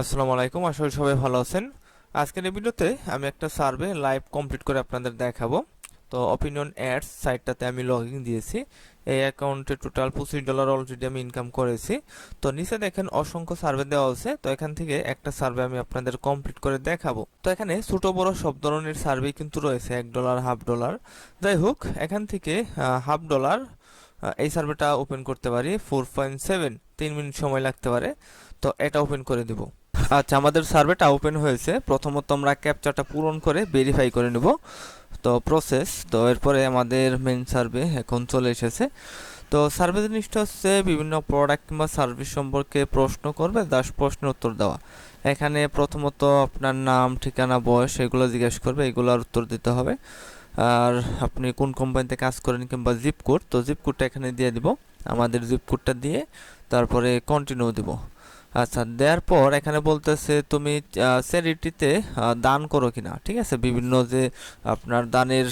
আসসালামু আলাইকুম, আশা করি সবাই ভালো আছেন। আজকের এই ভিডিওতে আমি একটা সার্ভে লাইভ কমপ্লিট করে আপনাদের দেখাবো। তো অপিনিয়ন অ্যাডস সাইটটাতে আমি লগ ইন দিয়েছি। এই অ্যাকাউন্টে টোটাল $25 অলরেডি আমি ইনকাম করেছি। তো নিচে দেখেন অসংখ্য সার্ভে দেওয়া আছে। তো এখান থেকে একটা সার্ভে আমি আপনাদের কমপ্লিট করে দেখাবো। তো এখানে ছোট বড় সব ধরনের সার্ভে কিন্তু রয়েছে, $1, $1/2। যাই হোক, এখান থেকে $1/2 এই সার্ভেটা ওপেন করতে পারি। 4.7 3 মিনিট সময় লাগতে পারে। তো এটা ওপেন করে দিব। আচ্ছা, আমাদের সার্ভেটা ওপেন হয়েছে। প্রথমত আমরা ক্যাপচাটা পূরণ করে ভেরিফাই করে নেব। তো প্রসেস, তো এরপরে আমাদের মেইন সার্ভে এখন চলে এসেছে। তো সার্ভে জিনিসটা হচ্ছে বিভিন্ন প্রোডাক্ট কিংবা সার্ভিস সম্পর্কে প্রশ্ন করবে, 10 প্রশ্নের উত্তর দেওয়া। এখানে প্রথমত আপনার নাম, ঠিকানা, বয়স এগুলো জিজ্ঞেস করবে, এগুলোর উত্তর দিতে হবে। আর আপনি কোন কোম্পানিতে কাজ করেন কিংবা জিপ কোড, তো জিপ কোডটা এখানে দিয়ে দিব। আমাদের জিপ কোডটা দিয়ে তারপরে কন্টিনিউ দিব। আচ্ছা, দেওয়ার পর এখানে বলতেছে তুমি চ্যারিটিতে দান করো কিনা। ঠিক আছে, বিভিন্ন যে আপনার দানের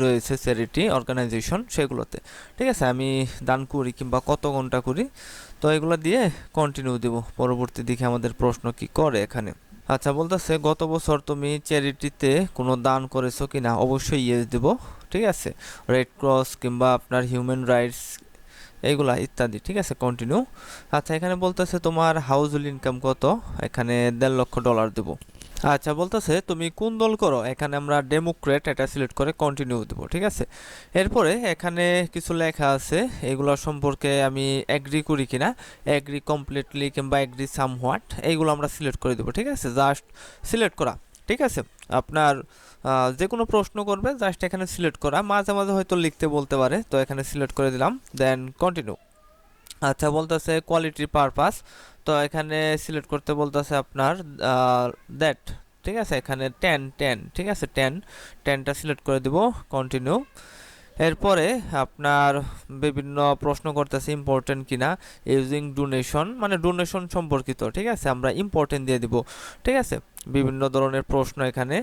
রয়েছে চ্যারিটি অর্গানাইজেশন সেগুলোতে। ঠিক আছে, আমি দান করি কিংবা কত ঘন্টা করি। তো এগুলো দিয়ে কন্টিনিউ দেব। পরবর্তী দিকে আমাদের প্রশ্ন কি করে এখানে। আচ্ছা, বলতেছে গত বছর তুমি চ্যারিটিতে কোনো দান করেছো কিনা, অবশ্যই ইয়েস দেব। ঠিক আছে, রেড ক্রস কিংবা আপনার হিউম্যান রাইটস এইগুলা ইত্যাদি। ঠিক আছে, কন্টিনিউ। আচ্ছা, এখানে বলতেছে তোমার হাউজহোল্ড ইনকাম কত, এখানে $1.5 দেব। আচ্ছা, বলতেছে তুমি কোন দল করো, এখানে আমরা ডেমোক্রেট এটা সিলেক্ট করে কন্টিনিউ দেব। ঠিক আছে, এরপরে এখানে কিছু লেখা আছে, এগুলো সম্পর্কে আমি এগ্রি করি কিনা, এগ্রি কমপ্লিটলি কিংবা এগ্রি সামহোয়াট, এইগুলো আমরা সিলেক্ট করে দেবো। ঠিক আছে, জাস্ট সিলেক্ট করা। ঠিক আছে, আপনার যে কোনো প্রশ্ন করবে জাস্ট এখানে সিলেক্ট করা, মাঝে মাঝে হয়তো লিখতে বলতে পারে, তো এখানে সিলেক্ট করে দিলাম, দেন কন্টিনিউ। আচ্ছা, বলতেছে কোয়ালিটি পারপাস, তো এখানে সিলেক্ট করতে বলতেছে আপনার দ্যাট। ঠিক আছে, এখানে 10 ঠিক আছে, 10টা সিলেক্ট করে দিব, কন্টিনিউ। এরপরে আপনার বিভিন্ন প্রশ্ন করতেছে ইম্পর্টেন্ট কিনা, ইউজিং ডোনেশন মানে ডোনেশন সম্পর্কিত। ঠিক আছে, আমরা ইম্পর্টেন্ট দিয়ে দিব। ঠিক আছে, বিভিন্ন ধরনের প্রশ্ন এখানে,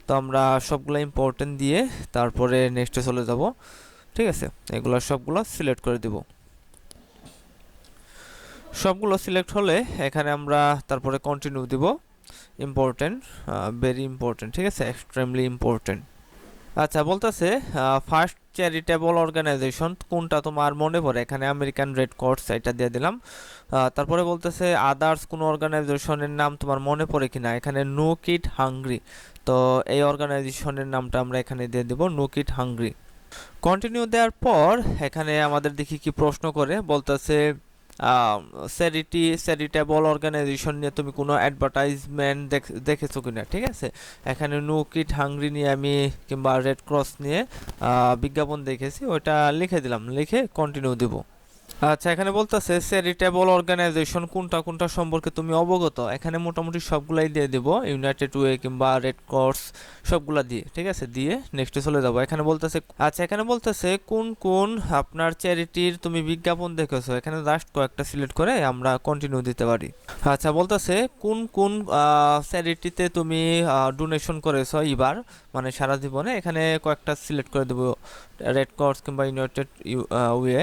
তো আমরা সবগুলো ইম্পর্টেন্ট দিয়ে তারপরে নেক্সটে চলে যাব। ঠিক আছে, এগুলো সবগুলো সিলেক্ট করে দিব। সবগুলো সিলেক্ট হলে এখানে আমরা তারপরে কন্টিনিউ দিব। Important, very important. ঠিক আছে, এক্সট্রিমলি ইম্পর্টেন্ট। আচ্ছা, বলতেছে ফার্স্ট চ্যারিটেবল অর্গানাইজেশন কোনটা তোমার মনে পড়ে, এখানে আমেরিকান রেড ক্রস এটা দিয়ে দিলাম। তারপরে বলতেছে আদার্স কোন অর্গানাইজেশনের নাম তোমার মনে পড়ে কিনা, এখানে নো কিড হাংরি। তো এই অর্গানাইজেশনের নামটা আমরা এখানে দিয়ে দেব, নো কিড হাংরি। কন্টিনিউ দেওয়ার পর এখানে আমাদের দেখি কি প্রশ্ন করে, বলতেছে চ্যারিটেবল অর্গানাইজেশন নিয়ে তুমি কোনো অ্যাডভার্টাইজমেন্ট দেখেছো কিনা। ঠিক আছে, এখানে নো কিড হাংরি নিয়ে আমি কিংবা রেড ক্রস নিয়ে বিজ্ঞাপন দেখেছি, ওটা লিখে দিলাম, লিখে কন্টিনিউ দেব। আচ্ছা, এখানে বলতেছে চ্যারিটেবল অর্গানাইজেশন কোনটা কোনটা সম্পর্কে তুমি অবগত, এখানে মোটামুটি সবগুলাই দিয়ে দেব, ইউনাইটেড ওয়ে কিংবা রেড ক্রস সবগুলা দিয়ে। ঠিক আছে, দিয়ে নেক্সটে চলে যাব। এখানে বলতেছে আচ্ছা, এখানে বলতেছে কোন কোন আপনার চ্যারিটির তুমি বিজ্ঞাপন দেখেছো, এখানে জাস্ট কয়েকটা সিলেক্ট করে আমরা কন্টিনিউ দিতে পারি। আচ্ছা, বলতেছে কোন কোন চ্যারিটিতে তুমি ডোনেশন করেছো এবার মানে সারা জীবনে, এখানে কয়েকটা সিলেক্ট করে দেবো, রেড ক্রস কিংবা ইউনাইটেড ওয়ে।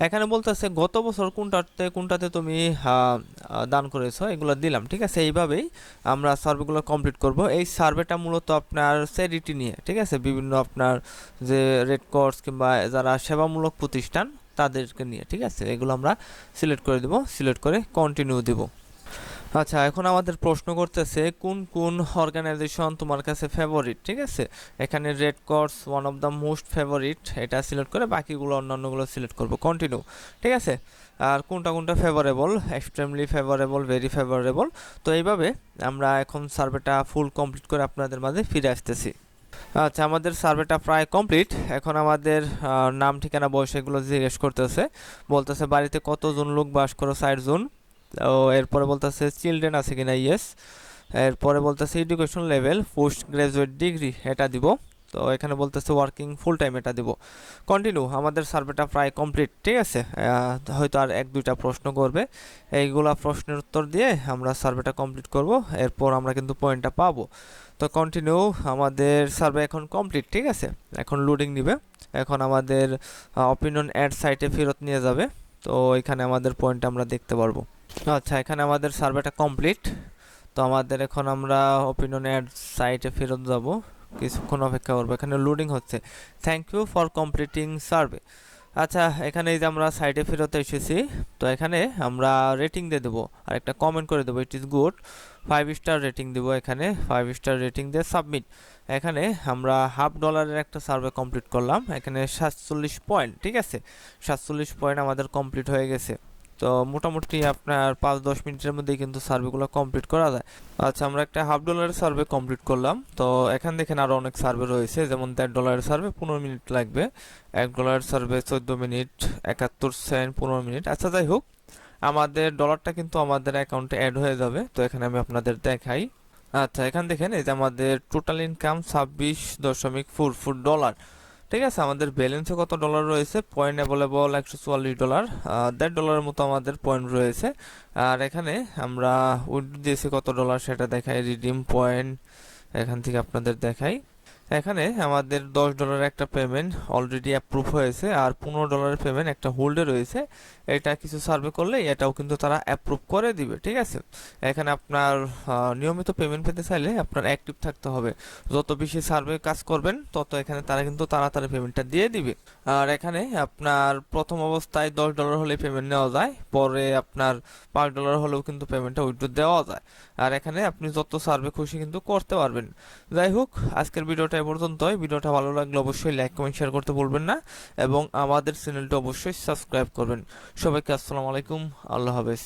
এখানে বলতেছে গত বছর কোনটাতে কোনটাতে তুমি দান করেছো, এগুলো দিলাম। ঠিক আছে, এইভাবেই আমরা সার্ভেগুলো কমপ্লিট করব। এই সার্ভেটা মূলত আপনার চ্যারিটি নিয়ে। ঠিক আছে, বিভিন্ন আপনার যে রেড ক্রস কিংবা যারা সেবামূলক প্রতিষ্ঠান তাদেরকে নিয়ে। ঠিক আছে, এগুলো আমরা সিলেক্ট করে দেব, সিলেক্ট করে কন্টিনিউ দেব। আচ্ছা, এখন আমাদের প্রশ্ন করতেছে কোন কোন অর্গানাইজেশন তোমার কাছে ফেভারিট। ঠিক আছে, এখানে red cross one of the most favourite, এটা সিলেক্ট করে বাকিগুলো অন্যান্যগুলো সিলেক্ট করব, কন্টিনিউ। ঠিক আছে, আর কোনটা কোনটা favourable, extremely favourable, very favourable. তো এইভাবে আমরা এখন সার্ভেটা ফুল কমপ্লিট করে আপনাদের মাঝে ফিরে আসতেছি। আচ্ছা, আমাদের সার্ভেটা প্রায় কমপ্লিট। এখন আমাদের নাম, ঠিকানা, বয়স এগুলো জিজ্ঞেস করতেছে। বলতেছে বাড়িতে কতজন লোক বাস করো, 4 জন। তো এরপরে বলতেছে চিলড্রেন আছে কিনা, ইয়েস। এরপরে বলতেছে education level post graduate degree, এটা দিব। তো এখানে বলতেছে ওয়ার্কিং ফুল টাইম, এটা দিব, কন্টিনিউ। আমাদের সার্ভেটা প্রায় কমপ্লিট। ঠিক আছে, হয়তো আর 1-2টা প্রশ্ন করবে, এইগুলা প্রশ্নের উত্তর দিয়ে আমরা সার্ভেটা কমপ্লিট করব, এরপর আমরা কিন্তু পয়েন্টটা পাবো। তো কন্টিনিউ, আমাদের সার্ভে এখন কমপ্লিট। ঠিক আছে, এখন লোডিং নিবে, এখন আমাদের অপিনিয়ন অ্যাড সাইটে ফেরত নিয়ে যাবে। তো এখানে আমাদের পয়েন্ট আমরা দেখতে পারবো। আচ্ছা, এখানে আমাদের সার্ভেটা কমপ্লিট। তো আমাদের এখন আমরা ওপিনিয়ন অ্যাড সাইটে ফেরত যাব, কিছুক্ষণ অপেক্ষা করবো, এখানে লোডিং হচ্ছে। Thank you for completing survey. আচ্ছা, এখানে এই যে আমরা সাইটে ফেরত এসেছি, তো এখানে আমরা রেটিং দিয়ে দেবো আর একটা কমেন্ট করে দেবো, it is good, 5 star rating দেবো, এখানে 5 স্টার রেটিং দিয়ে সাবমিট। এখানে আমরা $1/2 একটা সার্ভে কমপ্লিট করলাম, এখানে 47 পয়েন্ট, ঠিক আছে, 47 পয়েন্ট আমাদের কমপ্লিট হয়ে গেছে। তো মোটামুটি আপনার 5-10 মিনিটের মধ্যেই কিন্তু সার্ভেগুলো কমপ্লিট করা যায়। আচ্ছা, আমরা একটা $1/2 সার্ভে কমপ্লিট করলাম। তো এখান দেখেন আরও অনেক সার্ভে রয়েছে, যেমন $1.5 সার্ভে 15 মিনিট লাগবে, $1 সার্ভে 14 মিনিট 71 সেন্ট 15 মিনিট। আচ্ছা, যাই হোক, আমাদের ডলারটা কিন্তু আমাদের অ্যাকাউন্টে অ্যাড হয়ে যাবে। তো এখানে আমি আপনাদের দেখাই। আচ্ছা, এখান দেখেন এই যে আমাদের টোটাল ইনকাম $26.44, ঠিক আছে। আমাদের ব্যালেন্সে কত ডলার রয়েছে, পয়েন্ট অ্যাভেলেবল $144, $1.5 মতো আমাদের পয়েন্ট রয়েছে। আর এখানে আমরা উইথড্র দিয়েছি কত ডলার সেটা দেখাই, রিডিম পয়েন্ট এখান থেকে আপনাদের দেখাই। এখানে আমাদের $10 একটা পেমেন্ট অলরেডি অ্যাপ্রুভ হয়েছে, আর $15 পেমেন্ট একটা হোল্ডে রয়েছে। এটা কিছু সার্ভে করলে এটাও কিন্তু তারা অ্যাপ্রুভ করে দিবে, ঠিক আছে। এখানে আপনার নিয়মিত পেমেন্ট পেতে চাইলে আপনার অ্যাক্টিভ থাকতে হবে। যত বেশি সার্ভে কাজ করবেন তত এখানে তারা কিন্তু তাড়াতাড়ি পেমেন্টটা দিয়ে দিবে। আর এখানে আপনার প্রথম অবস্থায় $10 হলে পেমেন্ট নেওয়া যায়, পরে আপনার $5 হলেও কিন্তু পেমেন্টটা উইথড্র দেওয়া যায়। আর এখানে আপনি যত সার্ভে খুশি কিন্তু করতে পারবেন। যাই হোক, আজকের ভিডিওটা এ পর্যন্তই। ভিডিওটা ভালো লাগলে অবশ্যই লাইক কমেন্ট শেয়ার করতে ভুলবেন না, এবং আমাদের চ্যানেলটা অবশ্যই সাবস্ক্রাইব করবেন। সবাইকে আসসালামু আলাইকুম, আল্লাহ হাফেজ।